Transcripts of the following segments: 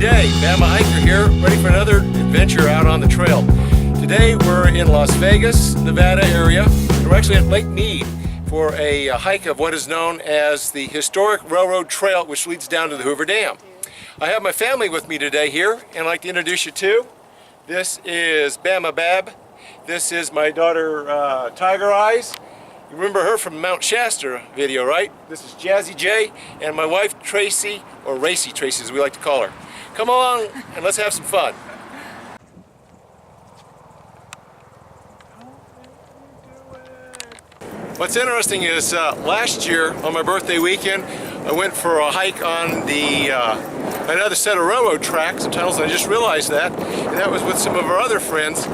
Jay, Bama hiker here, ready for another adventure out on the trail. Today we're in Las Vegas, Nevada area, and we're actually at Lake Mead for a hike of what is known as the historic railroad trail which leads down to the Hoover Dam. I have my family with me today here, and I'd like to introduce you to. This is Bama Bab. This is my daughter Tiger Eyes. You remember her from Mount Shasta video, right? This is Jazzy J, and my wife Tracy, or Racy Tracy as we like to call her. Come along and let's have some fun. What's interesting is last year on my birthday weekend I went for a hike on the another set of railroad tracks and tunnels, and I just realized that, and that was with some of our other friends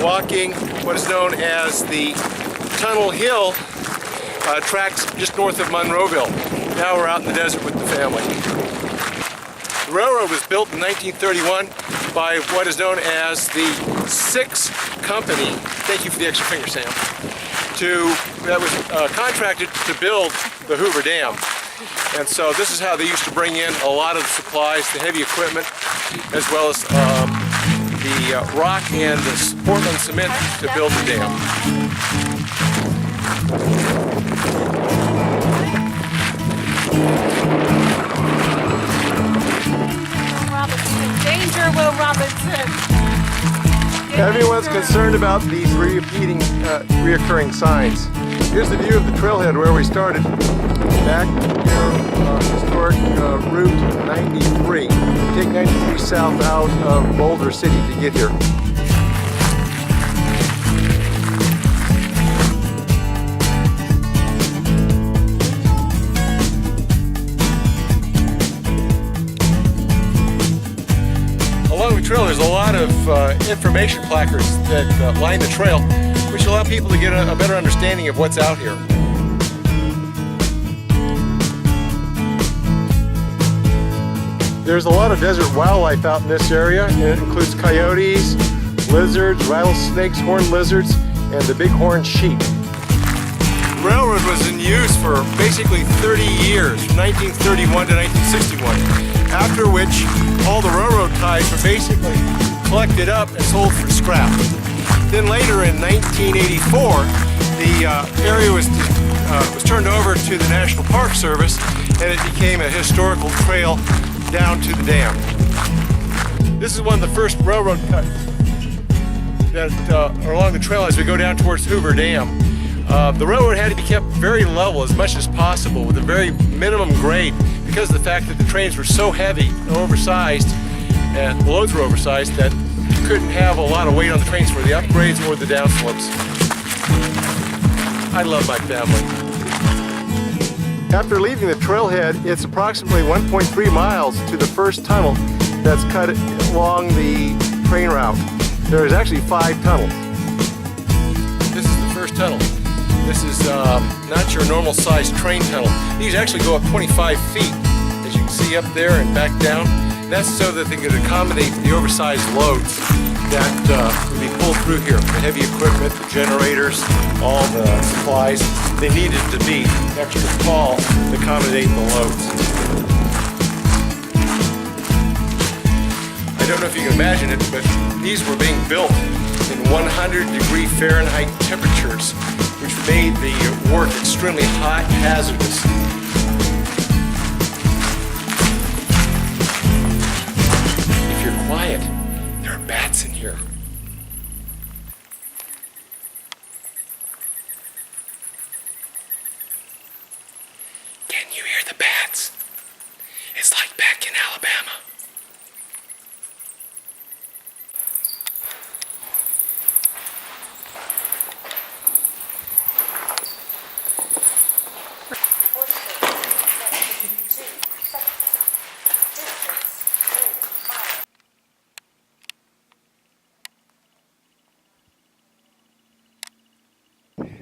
walking what is known as the Tunnel Hill tracks just north of Monroeville. Now we're out in the desert with the family. The railroad was built in 1931 by what is known as the Six Company. Thank you for the extra finger, Sam. That was contracted to build the Hoover Dam. And so this is how they used to bring in a lot of the supplies, the heavy equipment, as well as the rock and the Portland cement to build the dam. Danger, Will Robinson. Everyone's concerned about these reoccurring signs. Here's the view of the trailhead where we started. Back here, historic Route 93. Take 93 south out of Boulder City to get here. Along the trail there's a lot of information placards that line the trail, which allow people to get a better understanding of what's out here. There's a lot of desert wildlife out in this area, and it includes coyotes, lizards, rattlesnakes, horned lizards, and the bighorn sheep. The railroad was in use for basically 30 years, from 1931 to 1961, after which all the railroad ties were basically collected up and sold for scrap. Then later in 1984, the area was turned over to the National Park Service, and it became a historical trail down to the dam. This is one of the first railroad cuts that are along the trail as we go down towards Hoover Dam. The railroad had to be kept very level as much as possible with a very minimum grade because of the fact that the trains were so heavy and oversized, and the loads were oversized, that you couldn't have a lot of weight on the trains for the upgrades or the downslopes. I love my family. After leaving the trailhead, it's approximately 1.3 miles to the first tunnel that's cut along the train route. There's actually 5 tunnels. This is the first tunnel. This is not your normal sized train tunnel. These actually go up 25 feet, as you can see up there and back down. That's so that they could accommodate the oversized loads that would be pulled through here. The heavy equipment, the generators, all the supplies. They needed to be extra tall to accommodate the loads. I don't know if you can imagine it, but these were being built in 100-degree Fahrenheit temperatures, which made the work extremely hot, hazardous. If you're quiet, there are bats in here. Can you hear the bats? It's like back in Alabama.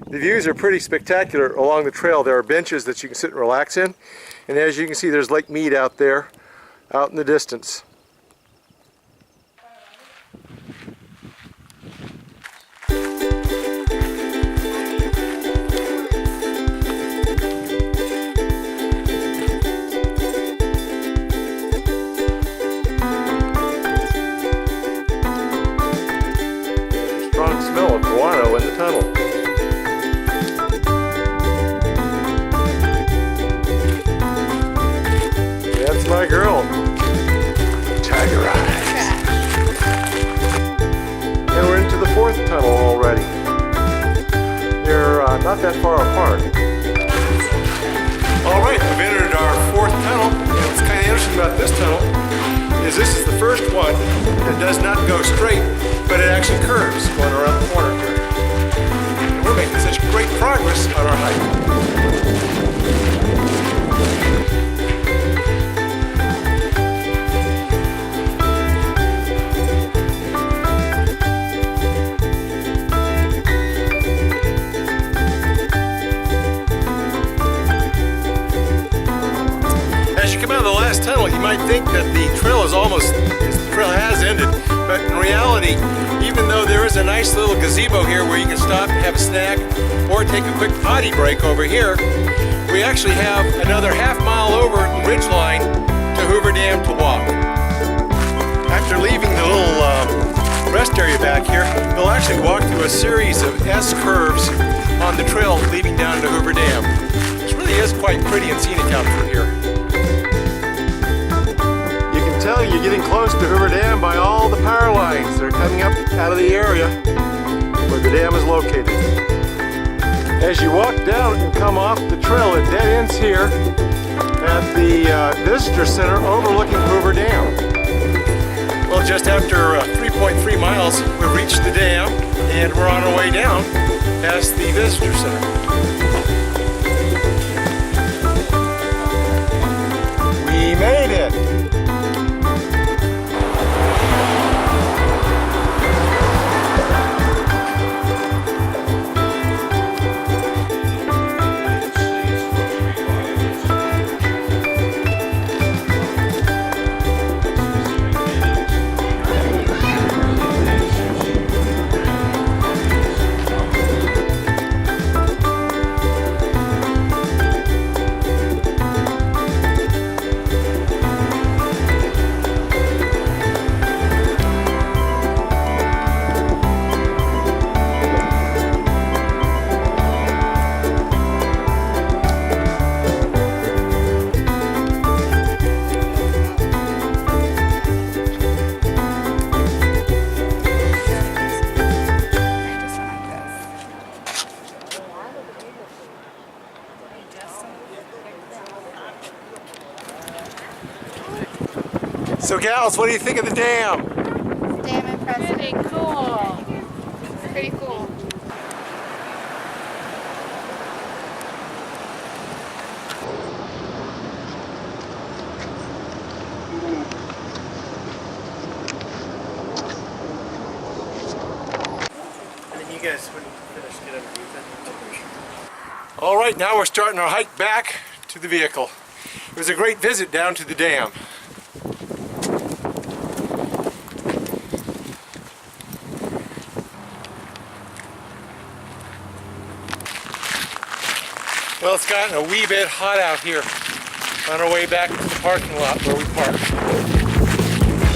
The views are pretty spectacular along the trail. There are benches that you can sit and relax in, and as you can see there's Lake Mead out there, out in the distance. the tunnel. That's my girl. Tiger eyes. And we're into the fourth tunnel already. They're not that far apart. Alright, we've entered our fourth tunnel. And what's kind of interesting about this tunnel is this is the first one that does not go straight, but it actually curves going around the corner here. And we're making such great progress on our hike. Tunnel, you might think that the trail has ended, but in reality, even though there is a nice little gazebo here where you can stop and have a snack or take a quick potty break over here, we actually have another half-mile over ridgeline to Hoover Dam to walk. After leaving the little rest area back here, we'll actually walk through a series of S curves on the trail leading down to Hoover Dam. This really is quite pretty and scenic out through here. Tell you're getting close to Hoover Dam by all the power lines that are coming up out of the area where the dam is located. As you walk down and come off the trail, it dead ends here at the visitor center overlooking Hoover Dam. Well, just after 3.3 miles, we've reached the dam and we're on our way down past the visitor center. We made it! So gals, what do you think of the dam? Damn impressive. Pretty cool. Pretty cool. And then you guys, when you finish, get underneath it. All right, now we're starting our hike back to the vehicle. It was a great visit down to the dam. Well, it's gotten a wee bit hot out here on our way back to the parking lot where we parked.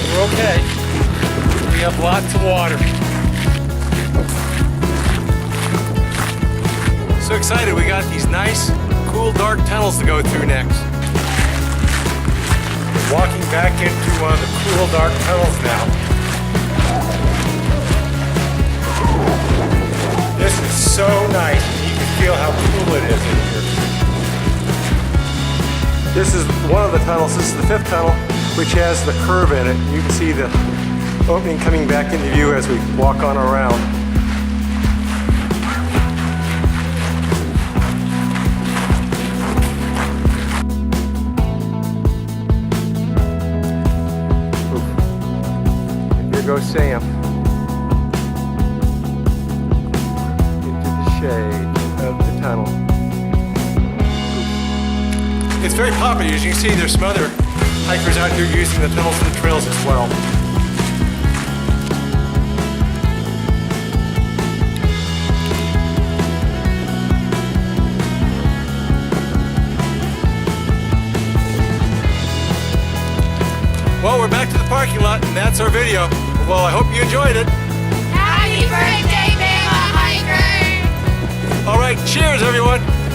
We're okay. We have lots of water. So excited, we got these nice, cool, dark tunnels to go through next. Walking back into one of the cool, dark tunnels now. This is so nice. You can feel how cool it is in here. This is one of the tunnels. This is the fifth tunnel, which has the curve in it. You can see the opening coming back into view as we walk on around. Here goes Sam into the shade of the tunnel. It's very popular. As you can see, there's some other hikers out here using the tunnels and the trails as well. Well, we're back to the parking lot, and that's our video. Well, I hope you enjoyed it. Happy birthday, Bama hiker! All right, cheers, everyone.